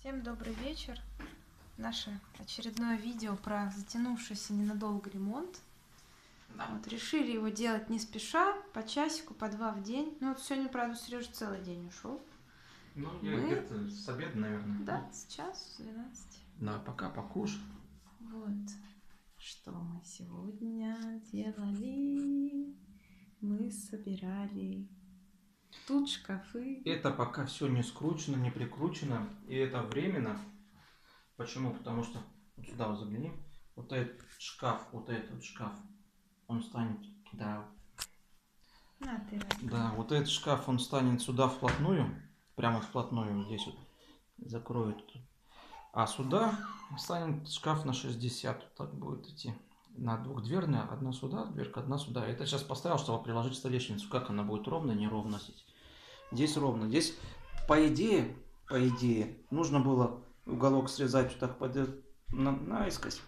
Всем добрый вечер. Наше очередное видео про затянувшийся ненадолго ремонт. Да. Вот, решили его делать не спеша, по часику, по два в день. Ну вот сегодня, правда, Сережа целый день ушел. Ну, я где-то с обеда, наверное. Да, сейчас, с 12. Да, пока покушай. Вот, что мы сегодня делали. Мы собирали тут шкафы. Это пока все не скручено, не прикручено. И это временно. Почему? Потому что, вот сюда вот загляни. Вот этот шкаф, он станет, да. Да, вот этот шкаф, он станет сюда вплотную. Прямо вплотную, здесь вот закроет. А сюда станет шкаф на 60. Вот так будет идти. На двухдверная, одна сюда, дверка, одна сюда. Это сейчас поставил, чтобы приложить столешницу. Как она будет ровно, неровно сидеть. Здесь ровно. Здесь, по идее, нужно было уголок срезать вот так наискось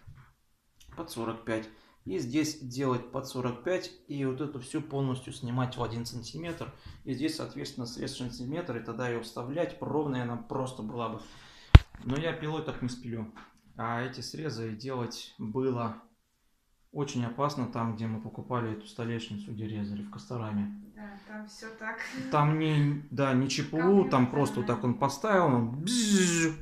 под 45. И здесь делать под 45. И вот эту всю полностью снимать в 1 сантиметр. И здесь, соответственно, срез сантиметр. И тогда ее вставлять ровная она просто была бы. Но я пилой так не спилю. А эти срезы делать было очень опасно там, где мы покупали эту столешницу, где резали в Костораме. Да, там все так. Там не ЧПУ, там просто вот так он поставил, он все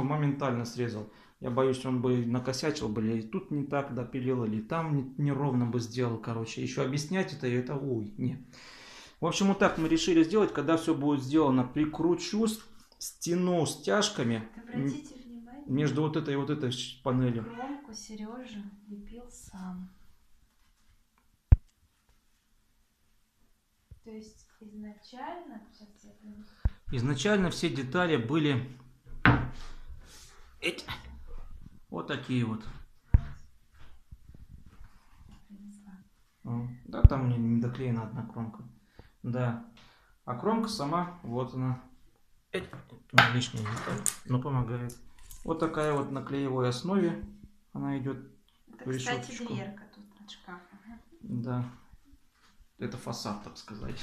моментально срезал. Я боюсь, он бы накосячил бы, или тут не так допилил, или там неровно бы сделал, короче. Еще объяснять это ой, не. В общем, вот так мы решили сделать, когда все будет сделано, прикручу стену стяжками. Обратите внимание. Между вот этой панелью. Кромку Сережа лепил сам. То есть изначально все детали были вот такие вот. Да, там не доклеена одна кромка. Да. А кромка сама, вот она. Лишняя деталь, но помогает. Вот такая вот на клеевой основе она идет. Это, кстати, дверка тут от шкафа. Да. Это фасад, так сказать.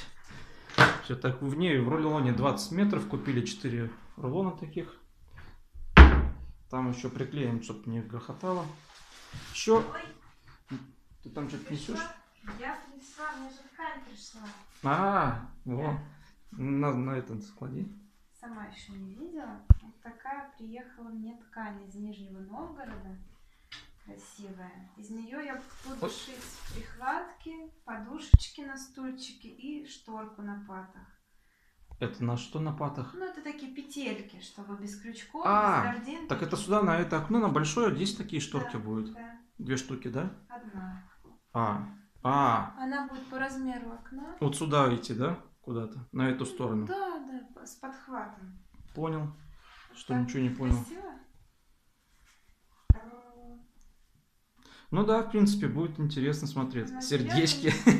Все так в ней, в рулоне 20 метров, купили 4 рулона таких. Там еще приклеим, чтобы не грохотало. Еще. Ты там что-то несешь? Я принесла, мне же ткань пришла. Вот. На этот склади. Сама еще не видела. Вот такая приехала мне ткань из Нижнего Новгорода. Красивая. Из нее я буду шить прихватки, подушечки на стульчике и шторку на патах. Это на что на патах? Ну, это такие петельки, чтобы без крючков, без гординки. Так это сюда, на это окно, на большое, здесь такие шторки да, будут? Да. 2 штуки, да? Одна. Она будет по размеру окна. Вот сюда идти, да? Куда-то? На эту сторону? Да, с подхватом. Понял. Что так ничего не понял. Красиво? Ну да, в принципе, будет интересно смотреть. Она сердечки. Ну,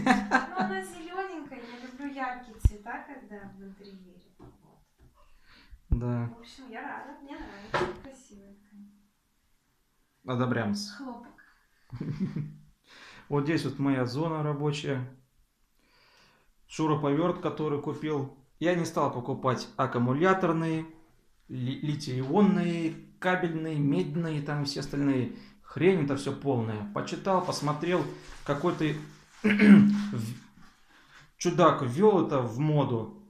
она зелененькая. Я люблю яркие цвета, когда в интерьере. Да. В общем, я рада. Мне нравится. Красивая. Одобряем. Хлопок. Вот здесь вот моя зона рабочая. Шуруповерт, который купил. Я не стал покупать аккумуляторные, литий-ионные, кабельные, медные, там и все остальные. Хрень это все полная. Почитал, посмотрел, какой-то чудак ввел это в моду.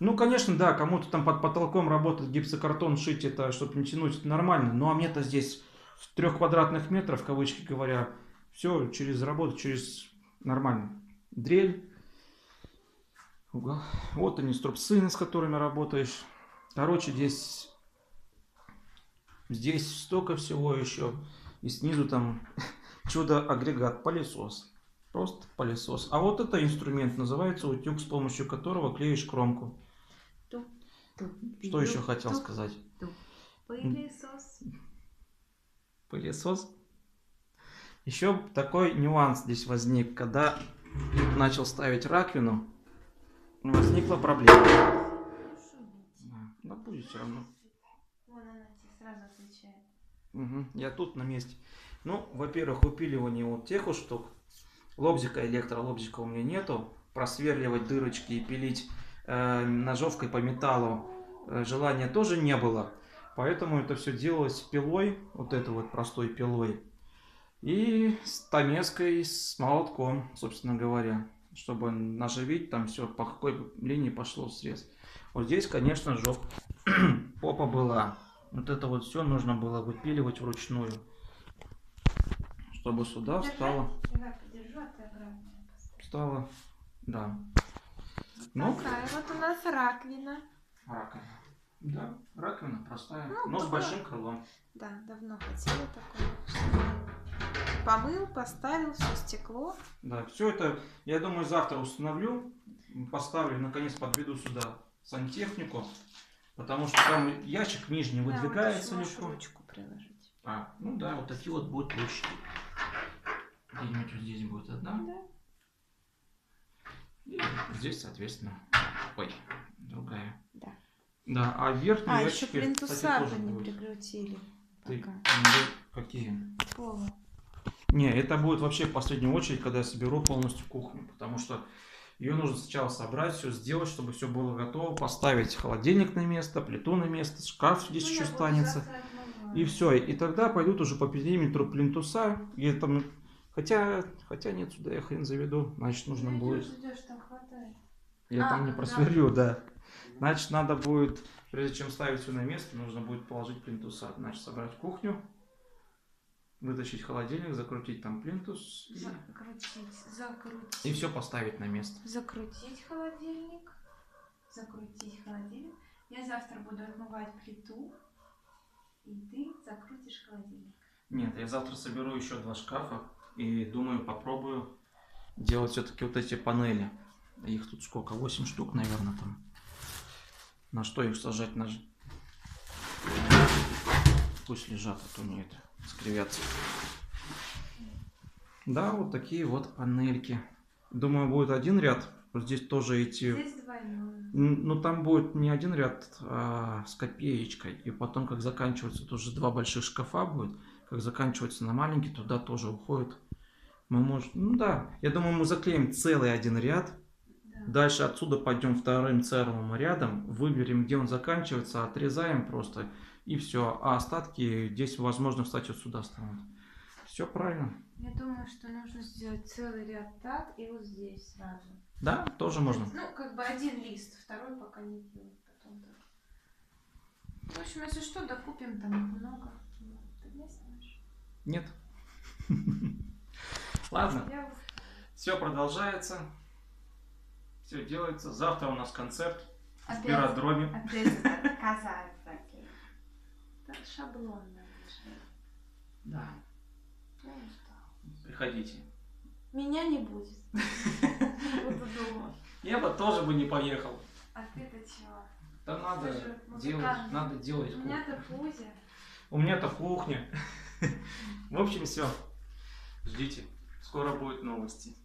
Ну, конечно, да, кому-то там под потолком работать, гипсокартон шить, это, чтобы не тянуть, это нормально. Ну, а мне-то здесь в 3 квадратных метров, в кавычки говоря, все через работу, через нормально. Дрель. Угол. Вот они, струбцины, с которыми работаешь. Короче, здесь столько всего еще. И снизу там чудо-агрегат, пылесос. Просто пылесос. А вот это инструмент, называется утюг, с помощью которого клеишь кромку. Что еще хотел сказать? Пылесос. Пылесос. Еще такой нюанс здесь возник. Когда начал ставить раковину, возникла проблема. Да будет все равно. Вон она тебе сразу отвечает. Я тут на месте. Ну, во-первых, упиливание вот тех вот штук. Лобзика, электролобзика у меня нету. Просверливать дырочки и пилить ножовкой по металлу желания тоже не было. Поэтому это все делалось пилой, вот этой вот простой пилой. И с томеской, с молотком, собственно говоря. Чтобы наживить там все, по какой линии пошло срез. Вот здесь, конечно, попа была. Вот это вот все нужно было выпиливать вручную. Чтобы сюда встало. Давай подержу, а ты обратно поставь. Встало, да. Такая вот у нас раковина. Раковина. Да, раковина простая, Ну, но с такое. большим крылом. Да, давно хотела такое. Помыл, поставил, все стекло. Да, все это, я думаю, завтра установлю, поставлю, наконец подведу сюда сантехнику, потому что там ящик нижний выдвигается вот легко. ручку приложить. А, ну да, вот такие вот будут ручки. Где-нибудь вот здесь будет одна. Да. И здесь, соответственно, ой, другая. Да. Да, а верхние еще ящики, плинтуса кстати, тоже не будут. прикрутили. Ты, Пока. какие? Пола. Не, это будет вообще в последнюю очередь, когда я соберу полностью кухню, потому что ее нужно сначала собрать, все сделать, чтобы все было готово, поставить холодильник на место, плиту на место, шкаф здесь еще останется. И все, и тогда пойдут уже по периметру плинтуса, и там, хотя нет, сюда я хрен заведу, значит нужно будет, Идешь, там хватает. я там не да. просверлю, да. Значит надо будет, прежде чем ставить все на место, нужно будет положить плинтуса, значит собрать кухню, вытащить холодильник, закрутить там плинтус Закрутить. и все поставить на место. Закрутить холодильник. Закрутить холодильник. Я завтра буду отмывать плиту. И ты закрутишь холодильник. Нет, я завтра соберу еще 2 шкафа и думаю, попробую делать все-таки вот эти панели. Их тут сколько? 8 штук, наверное, там. На что их сажать? Пусть лежат, а то мне это скривятся. Да, вот такие вот панельки. Думаю, будет один ряд. Вот здесь тоже эти... Здесь двойной. Ну, там будет не один ряд, а с копеечкой. И потом, как заканчивается, тоже 2 больших шкафа будет. Как заканчивается на маленький, туда тоже уходит. Мы можем... Ну да, я думаю, мы заклеим целый один ряд. Да. Дальше отсюда пойдем вторым целым рядом. Выберем, где он заканчивается, отрезаем просто. И все. А остатки здесь, возможно, кстати, вот сюда станут. Все правильно. Я думаю, что нужно сделать целый ряд так и вот здесь сразу. Да, тоже можно. Ну, как бы один лист, второй пока не делать, потом так. В общем, если что, докупим там их много. Ты не знаешь. Нет. Ладно, Я все продолжается. Все делается. Завтра у нас концерт в опять Пиродроме. отказаться. Так шаблонно. Да, Я устала. приходите. Меня не будет. Буду дома. Я бы тоже бы не поехал. А ты-то чего? Да надо Ты же делать, музыкант. надо делать. У меня-то Пузя. У меня-то кухня. В общем, все. Ждите. Скоро будут новости.